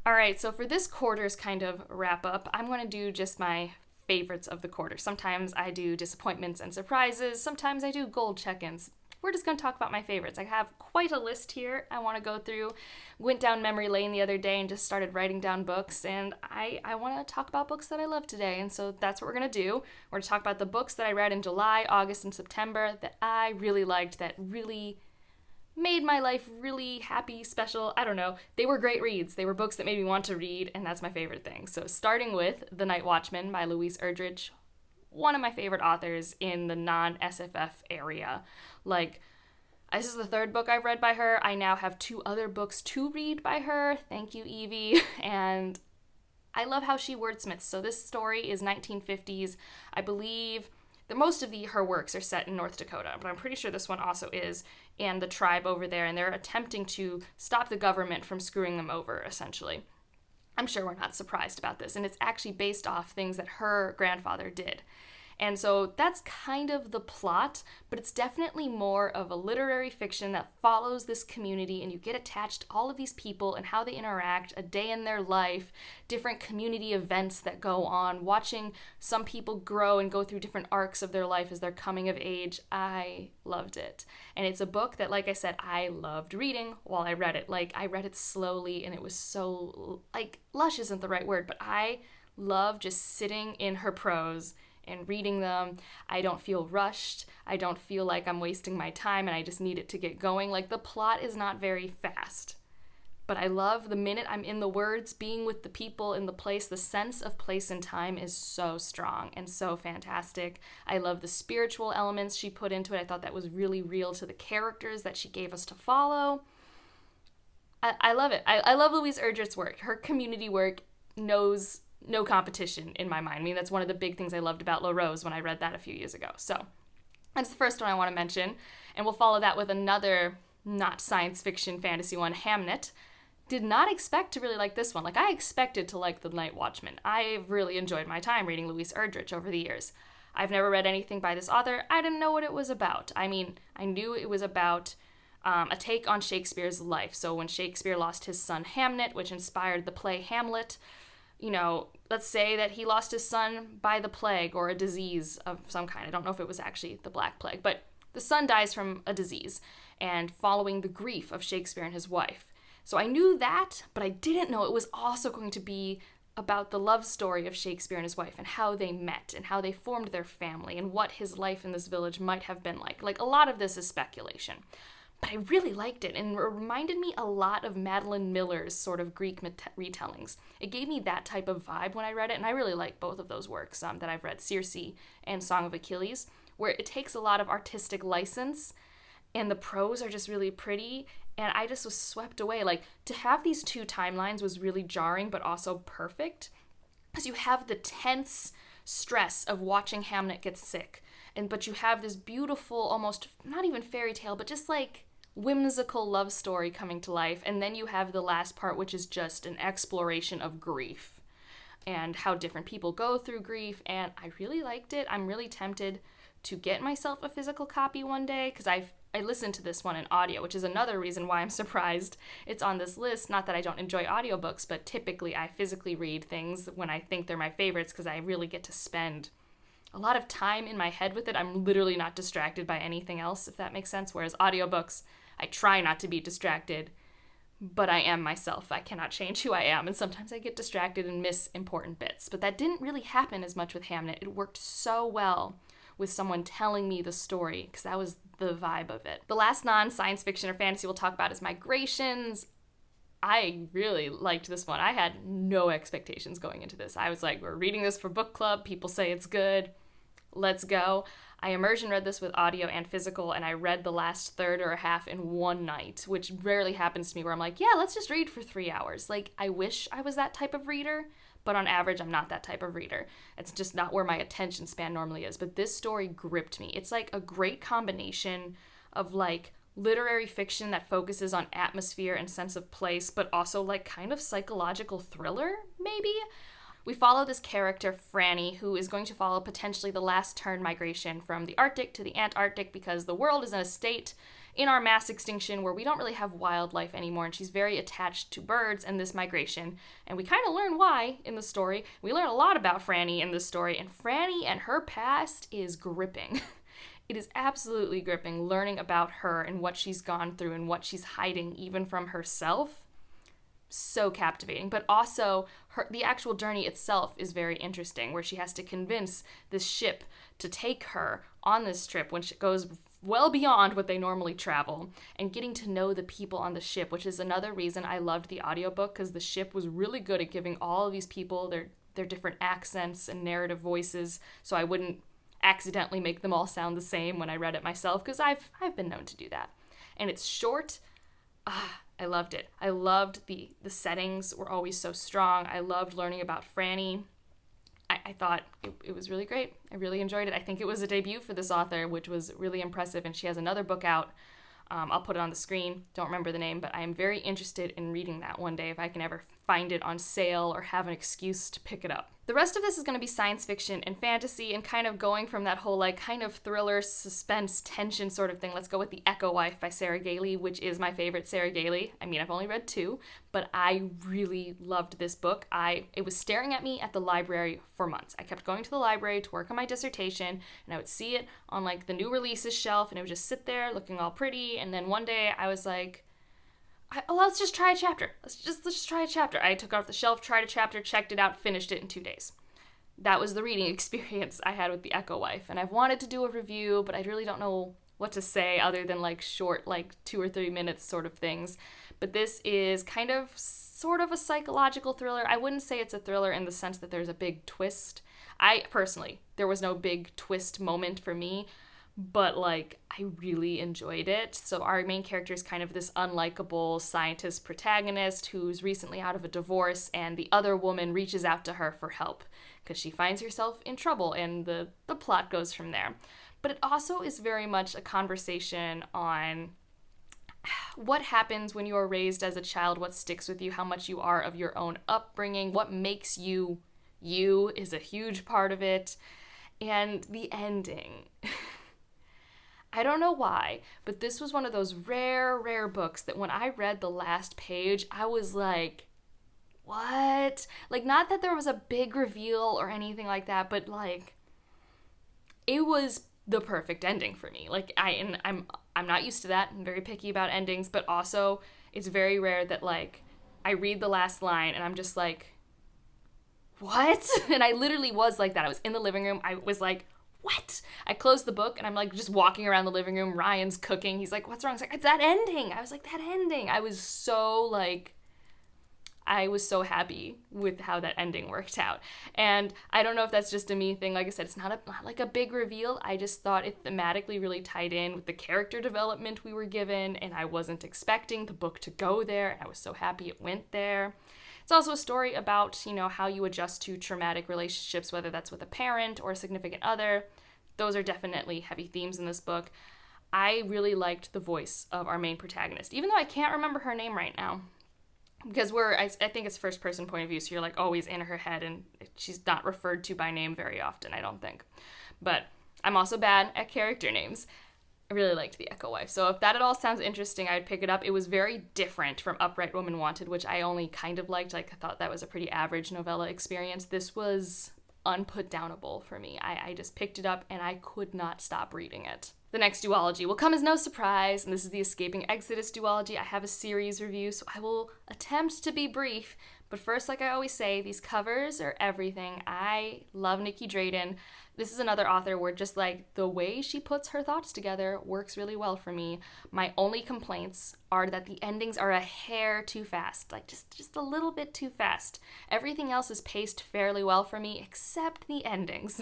All right, so for this quarter's kind of wrap up, I'm going to do just my favorites of the quarter. Sometimes I do disappointments and surprises, sometimes I do gold check-ins. We're just going to talk about my favorites. I have quite a list here I want to go through. Went down memory lane the other day and just started writing down books, and I want to talk about books that I love today, and so that's what we're going to do. We're going to talk about the books that I read in July, August, and September that I really liked, that really made my life really happy, special. I don't know. They were great reads. They were books that made me want to read, and that's my favorite thing. So starting with The Night Watchman by Louise Erdrich, one of my favorite authors in the non-SFF area. Like, this is the third book I've read by her. I now have 2 other books to read by her. Thank you, Evie. And I love how she wordsmiths. So this story is 1950s. I believe that most of her works are set in North Dakota, but I'm pretty sure this one also is, and the tribe over there, and they're attempting to stop the government from screwing them over, essentially. I'm sure we're not surprised about this, and it's actually based off things that her grandfather did. And so that's kind of the plot, but it's definitely more of a literary fiction that follows this community, and you get attached to all of these people and how they interact, a day in their life, different community events that go on, watching some people grow and go through different arcs of their life as they're coming of age. I loved it. And it's a book that, like I said, I loved reading while I read it. Like, I read it slowly, and it was so, like, lush isn't the right word, but I love just sitting in her prose and reading them. I don't feel rushed. I don't feel like I'm wasting my time and I just need it to get going. Like, the plot is not very fast, but I love the minute I'm in the words, being with the people in the place. The sense of place and time is so strong and so fantastic. I love the spiritual elements she put into it. I thought that was really real to the characters that she gave us to follow. I love it. I love Louise Erdrich's work. Her community work knows no competition in my mind. I mean, that's one of the big things I loved about La Rose when I read that a few years ago. So that's the first one I want to mention, and we'll follow that with another not science fiction fantasy one, Hamnet. Did not expect to really like this one. Like, I expected to like The Night Watchman. I've really enjoyed my time reading Louise Erdrich over the years. I've never read anything by this author. I didn't know what it was about. I mean, I knew it was about a take on Shakespeare's life. So when Shakespeare lost his son Hamnet, which inspired the play Hamlet, you know, let's say that he lost his son by the plague or a disease of some kind. I don't know if it was actually the Black Plague, but the son dies from a disease and following the grief of Shakespeare and his wife. So I knew that, but I didn't know it was also going to be about the love story of Shakespeare and his wife and how they met and how they formed their family and what his life in this village might have been like. Like, a lot of this is speculation. But I really liked it, and it reminded me a lot of Madeline Miller's sort of Greek retellings. It gave me that type of vibe when I read it, and I really like both of those works that I've read, Circe and Song of Achilles, where it takes a lot of artistic license, and the prose are just really pretty, and I just was swept away. Like, to have these 2 timelines was really jarring, but also perfect, because you have the tense stress of watching Hamnet get sick, but you have this beautiful, almost not even fairy tale, but just like whimsical love story coming to life, and then you have the last part, which is just an exploration of grief and how different people go through grief, and I really liked it. I'm really tempted to get myself a physical copy one day, because I listened to this one in audio, which is another reason why I'm surprised it's on this list. Not that I don't enjoy audiobooks, but typically I physically read things when I think they're my favorites, because I really get to spend a lot of time in my head with it. I'm literally not distracted by anything else, if that makes sense, whereas audiobooks, I try not to be distracted, but I am myself. I cannot change who I am, and sometimes I get distracted and miss important bits. But that didn't really happen as much with Hamnet. It worked so well with someone telling me the story, because that was the vibe of it. The last non-science fiction or fantasy we'll talk about is Migrations. I really liked this one. I had no expectations going into this. I was like, we're reading this for book club. People say it's good. Let's go. I immersion read this with audio and physical, and I read the last third or a half in one night, which rarely happens to me, where I'm like, yeah, let's just read for 3 hours. Like, I wish I was that type of reader, but on average, I'm not that type of reader. It's just not where my attention span normally is. But this story gripped me. It's like a great combination of like literary fiction that focuses on atmosphere and sense of place, but also like kind of psychological thriller, maybe, We follow this character, Franny, who is going to follow potentially the last turn migration from the Arctic to the Antarctic because the world is in a state in our mass extinction where we don't really have wildlife anymore, and she's very attached to birds and this migration. And we kind of learn why in the story. We learn a lot about Franny in this story, and Franny and her past is gripping. It is absolutely gripping, learning about her and what she's gone through and what she's hiding even from herself. So captivating. But also, the actual journey itself is very interesting, where she has to convince this ship to take her on this trip, which goes well beyond what they normally travel, and getting to know the people on the ship, which is another reason I loved the audiobook, because the ship was really good at giving all of these people their different accents and narrative voices, so I wouldn't accidentally make them all sound the same when I read it myself, because I've been known to do that. And it's short. I loved it. I loved the settings were always so strong. I loved learning about Franny. I thought it was really great. I really enjoyed it. I think it was a debut for this author, which was really impressive, and she has another book out. I'll put it on the screen. Don't remember the name, but I am very interested in reading that one day if I can ever find it on sale or have an excuse to pick it up. The rest of this is going to be science fiction and fantasy, and kind of going from that whole like kind of thriller, suspense, tension sort of thing. Let's go with The Echo Wife by Sarah Gailey, which is my favorite Sarah Gailey. I mean, I've only read 2, but I really loved this book. It was staring at me at the library for months. I kept going to the library to work on my dissertation, and I would see it on like the new releases shelf, and it would just sit there looking all pretty. And then one day I was like, let's just try a chapter. Let's just try a chapter. I took it off the shelf, tried a chapter, checked it out, finished it in 2 days. That was the reading experience I had with The Echo Wife. And I've wanted to do a review, but I really don't know what to say other than like short, like 2 or 3 minutes sort of things. But this is kind of sort of a psychological thriller. I wouldn't say it's a thriller in the sense that there's a big twist. There was no big twist moment for me, but like I really enjoyed it. So our main character is kind of this unlikable scientist protagonist who's recently out of a divorce, and the other woman reaches out to her for help because she finds herself in trouble, and the plot goes from there. But it also is very much a conversation on what happens when you are raised as a child, what sticks with you, how much you are of your own upbringing, what makes you you is a huge part of it. And the ending. I don't know why, but this was one of those rare books that when I read the last page, I was like, what? Like, not that there was a big reveal or anything like that, but like, it was the perfect ending for me. Like, I'm not used to that. I'm very picky about endings, but also it's very rare that like I read the last line and I'm just like, what? And I literally was like that. I was in the living room. I was like, what? I closed the book and I'm like just walking around the living room. Ryan's cooking. He's like, what's wrong? He's like, it's that ending. I was like, that ending. I was so happy with how that ending worked out. And I don't know if that's just a me thing. Like I said, it's not like a big reveal. I just thought it thematically really tied in with the character development we were given, and I wasn't expecting the book to go there, and I was so happy it went there. It's also a story about, how you adjust to traumatic relationships, whether that's with a parent or a significant other. Those are definitely heavy themes in this book. I really liked the voice of our main protagonist, even though I can't remember her name right now. Because I think it's first person point of view, so you're like always in her head, and she's not referred to by name very often, I don't think. But I'm also bad at character names. I really liked The Echo Wife. So if that at all sounds interesting, I'd pick it up. It was very different from Upright Woman Wanted, which I only kind of liked. Like, I thought that was a pretty average novella experience. This was unputdownable for me. I just picked it up and I could not stop reading it. The next duology will come as no surprise, and this is the Escaping Exodus duology. I have a series review, so I will attempt to be brief. But first, like I always say, these covers are everything. I love Nikki Drayden. This is another author where just like the way she puts her thoughts together works really well for me. My only complaints are that the endings are a hair too fast, like just a little bit too fast. Everything else is paced fairly well for me except the endings.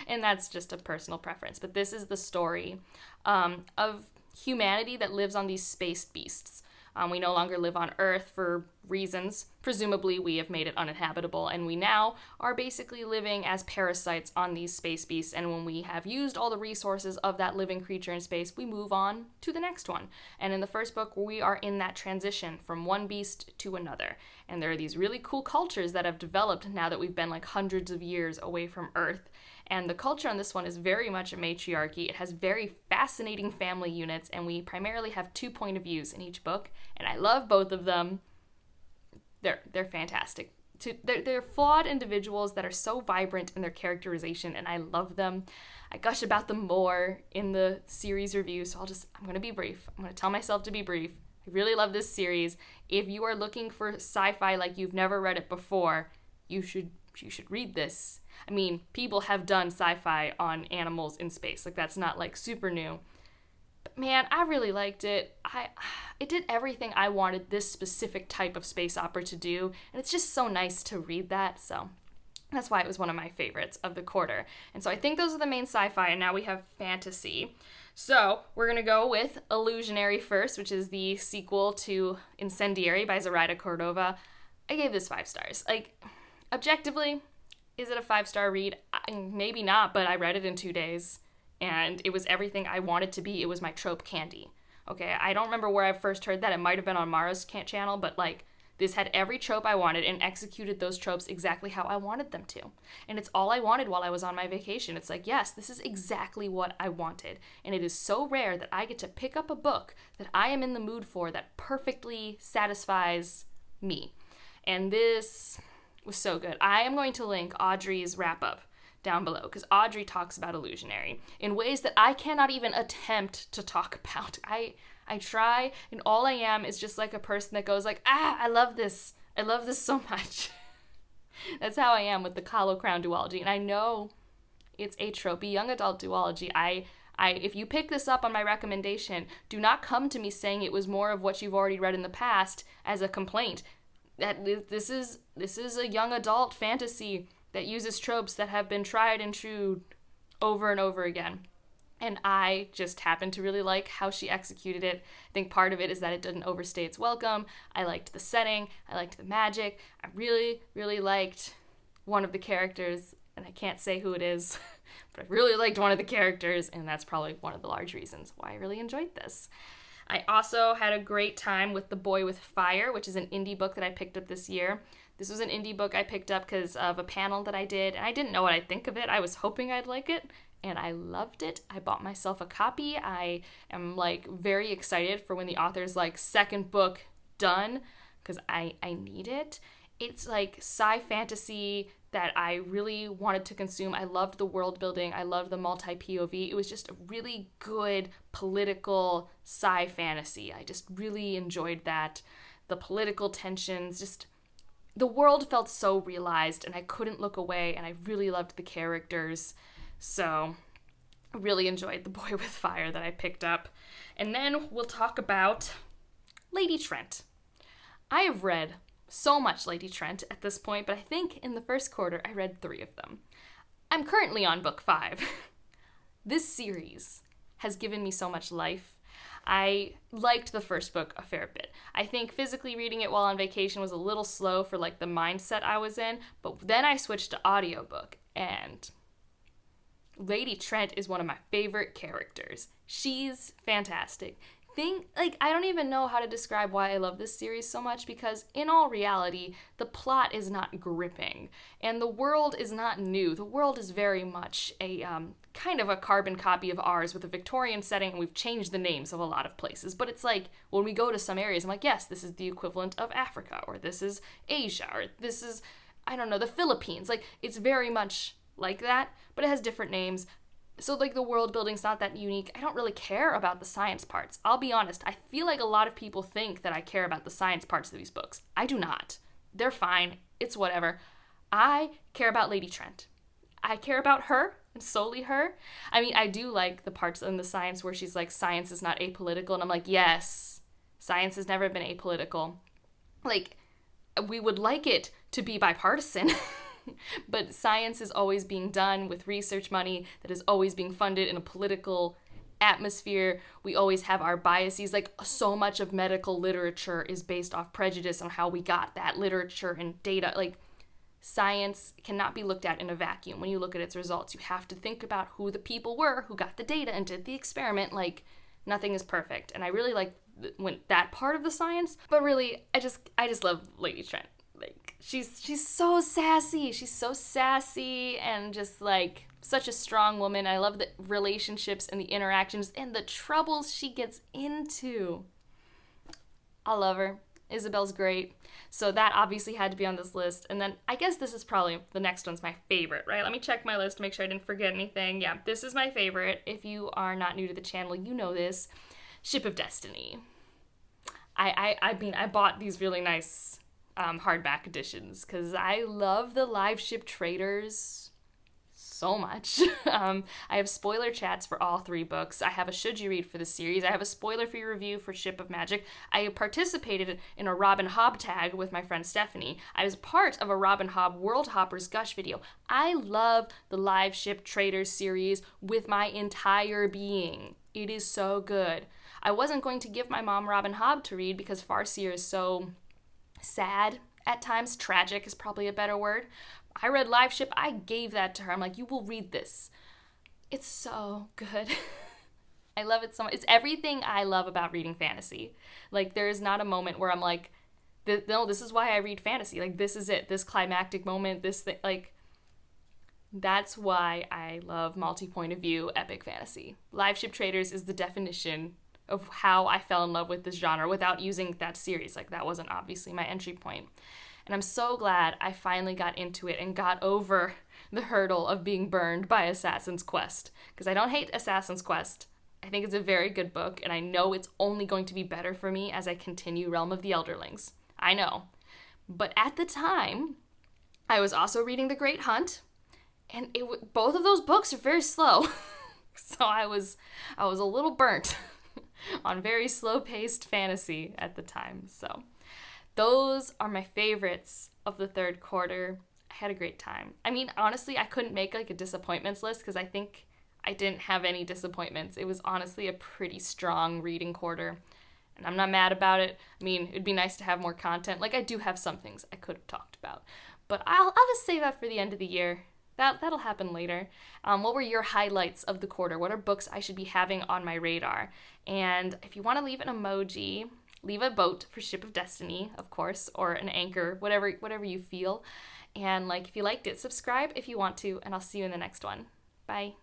And that's just a personal preference. But this is the story of humanity that lives on these space beasts. We no longer live on Earth for reasons. Presumably, we have made it uninhabitable, and we now are basically living as parasites on these space beasts. And when we have used all the resources of that living creature in space, we move on to the next one. And in the first book, we are in that transition from one beast to another. And there are these really cool cultures that have developed now that we've been like hundreds of years away from Earth. And the culture on this one is very much a matriarchy. It has very fascinating family units, and we primarily have 2 point of views in each book, and I love both of them. They're fantastic. They're flawed individuals that are so vibrant in their characterization, and I love them. I gush about them more in the series review, so I'm going to be brief. I'm going to tell myself to be brief. I really love this series. If you are looking for sci-fi like you've never read it before, you should read this. I mean, people have done sci-fi on animals in space. Like, that's not, like, super new. But, man, I really liked it. It did everything I wanted this specific type of space opera to do, and it's just so nice to read that, so that's why it was one of my favorites of the quarter. And so I think those are the main sci-fi, and now we have fantasy. So we're going to go with Illusionary first, which is the sequel to Incendiary by Zoraida Cordova. I gave this 5 stars. Like, objectively, is it a 5-star read? Maybe not, but I read it in 2 days, and it was everything I wanted to be. It was my trope candy. Okay, I don't remember where I first heard that. It might have been on Mara's channel, but like, this had every trope I wanted and executed those tropes exactly how I wanted them to. And it's all I wanted while I was on my vacation. It's like, yes, this is exactly what I wanted. And it is so rare that I get to pick up a book that I am in the mood for that perfectly satisfies me. And this was so good. I am going to link Audrey's wrap-up down below, because Audrey talks about Illusionary in ways that I cannot even attempt to talk about. I try, and all I am is just like a person that goes like, I love this. I love this so much. That's how I am with the Hollow Crown duology, and I know it's a tropey young adult duology. If you pick this up on my recommendation, do not come to me saying it was more of what you've already read in the past as a complaint. That this is a young adult fantasy that uses tropes that have been tried and true over and over again. And I just happen to really like how she executed it. I think part of it is that it didn't overstay its welcome. I liked the setting. I liked the magic. I really, really liked one of the characters, and I can't say who it is, but I really liked one of the characters, and that's probably one of the large reasons why I really enjoyed this. I also had a great time with The Boy with Fire, which is an indie book that I picked up this year. This was an indie book I picked up because of a panel that I did, and I didn't know what I'd think of it. I was hoping I'd like it, and I loved it. I bought myself a copy. I am, like, very excited for when the author's, like, second book done, because I need it. It's, like, sci-fantasy that I really wanted to consume. I loved the world building. I loved the multi-POV. It was just a really good political sci-fantasy. I just really enjoyed that. The political tensions, just the world felt so realized, and I couldn't look away, and I really loved the characters. So I really enjoyed The Boy with Fire that I picked up. And then we'll talk about Lady Trent. I have read so much Lady Trent at this point, but I think in the first quarter I read 3 of them. I'm currently on book 5. This series has given me so much life. I liked the first book a fair bit. I think physically reading it while on vacation was a little slow for like the mindset I was in, but then I switched to audiobook, and Lady Trent is one of my favorite characters. She's fantastic. I don't even know how to describe why I love this series so much, because in all reality, the plot is not gripping, and the world is not new. The world is very much a kind of a carbon copy of ours with a Victorian setting, and we've changed the names of a lot of places. But it's like, when we go to some areas, I'm like, yes, this is the equivalent of Africa, or this is Asia, or this is, I don't know, the Philippines. Like, it's very much like that, but it has different names. So, like, the world building's not that unique. I don't really care about the science parts. I'll be honest. I feel like a lot of people think that I care about the science parts of these books. I do not. They're fine. It's whatever. I care about Lady Trent. I care about her, and solely her. I mean, I do like the parts in the science where she's like, science is not apolitical. And I'm like, yes, science has never been apolitical. Like, we would like it to be bipartisan. But science is always being done with research money that is always being funded in a political atmosphere. We always have our biases. Like, so much of medical literature is based off prejudice on how we got that literature and data. Like, science cannot be looked at in a vacuum. When you look at its results, you have to think about who the people were who got the data and did the experiment. Like, nothing is perfect. And I really like that part of the science. But really, I just love Lady Trent. Like, she's so sassy. She's so sassy and just like such a strong woman. I love the relationships and the interactions and the troubles she gets into. I love her. Isabel's great. So that obviously had to be on this list. And then I guess this is probably, the next one's my favorite, right? Let me check my list to make sure I didn't forget anything. Yeah, this is my favorite. If you are not new to the channel, you know this. Ship of Destiny. I mean, I bought these really nice hardback editions because I love the live ship traders so much. I have spoiler chats for all 3 books. I have a should you read for the series. I have a spoiler for your review for Ship of Magic. I participated in a Robin Hobb tag with my friend Stephanie. I was part of a Robin Hobb World Hoppers Gush video. I love the live ship traders series with my entire being. It is so good. I wasn't going to give my mom Robin Hobb to read because Farseer is so sad at times. Tragic is probably a better word. I read Live Ship. I gave that to her. I'm like, you will read this. It's so good. I love it so much. It's everything I love about reading fantasy. Like, there is not a moment where I'm like, no, this is why I read fantasy. Like, this is it. This climactic moment, this thing. Like, that's why I love multi-point of view epic fantasy. Live Ship Traders is the definition of how I fell in love with this genre without using that series. Like, that wasn't obviously my entry point. And I'm so glad I finally got into it and got over the hurdle of being burned by Assassin's Quest. Because I don't hate Assassin's Quest. I think it's a very good book, and I know it's only going to be better for me as I continue Realm of the Elderlings. I know. But at the time, I was also reading The Great Hunt, and both of those books are very slow. So I was a little burnt on very slow-paced fantasy at the time. So those are my favorites of the third quarter. I had a great time. I mean, honestly, I couldn't make like a disappointments list because I think I didn't have any disappointments. It was honestly a pretty strong reading quarter, and I'm not mad about it. I mean, it'd be nice to have more content. Like, I do have some things I could have talked about, but I'll just save that for the end of the year. That'll happen later. What were your highlights of the quarter? What are books I should be having on my radar? And if you want to leave an emoji, leave a boat for Ship of Destiny, of course, or an anchor, whatever you feel. And like, if you liked it, subscribe if you want to, and I'll see you in the next one. Bye.